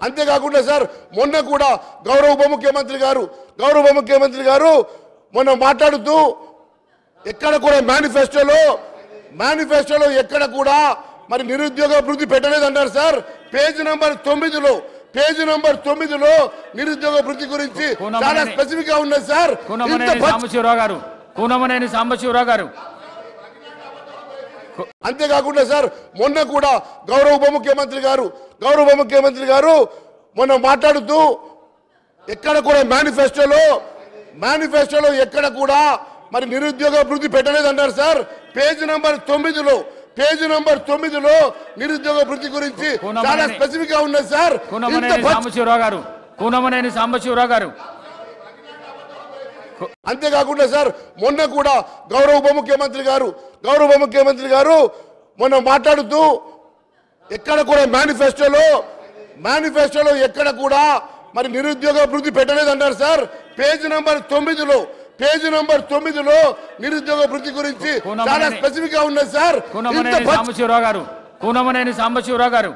అంతేకాకుండా సార్ మొన్న కూడా గౌరవ ఉప ముఖ్యమంత్రి గారు మొన్న మాట్లాడుతూ ఎక్కడ కూడా మేనిఫెస్టోలో ఎక్కడ కూడా మరి నిరుద్యోగ వృద్ధి పెట్టలేదు అంటారు సార్. పేజ్ నంబర్ 9లో నిరుద్యోగ వృద్ధి గురించి చాలా స్పెసిఫిక్ గా ఉన్నది సార్. కూనమనేని సాంబశివరావు గారు అంతేకాకుండా సార్ మొన్న కూడా గౌరవ ఉప ముఖ్యమంత్రి గారు మొన్న మాట్లాడుతూ ఎక్కడ కూడా మేనిఫెస్టోలో ఎక్కడ కూడా మరి నిరుద్యోగ వృద్ధి పెట్టలేదు అంటారు సార్. పేజ్ నంబర్ 9లో నిరుద్యోగ వృద్ధి గురించి చాలా స్పెసిఫిక్ గా ఉన్నది సార్. కూనమనేని సాంబశివరావు గారు అంతేకాకుండా సార్ మొన్న కూడా గౌరవ ఉప ముఖ్యమంత్రి గారు మొన్న మాట్లాడుతూ ఎక్కడ కూడా మేనిఫెస్టోలో ఎక్కడ కూడా మరి నిరుద్యోగ వృద్ధి పెట్టలేదు అంటారు సార్. పేజ్ నంబర్ 9లో నిరుద్యోగ వృద్ధి గురించి చాలా స్పెసిఫిక్ గా ఉన్నది సార్. కూనమనేని సాంబశివరావు గారు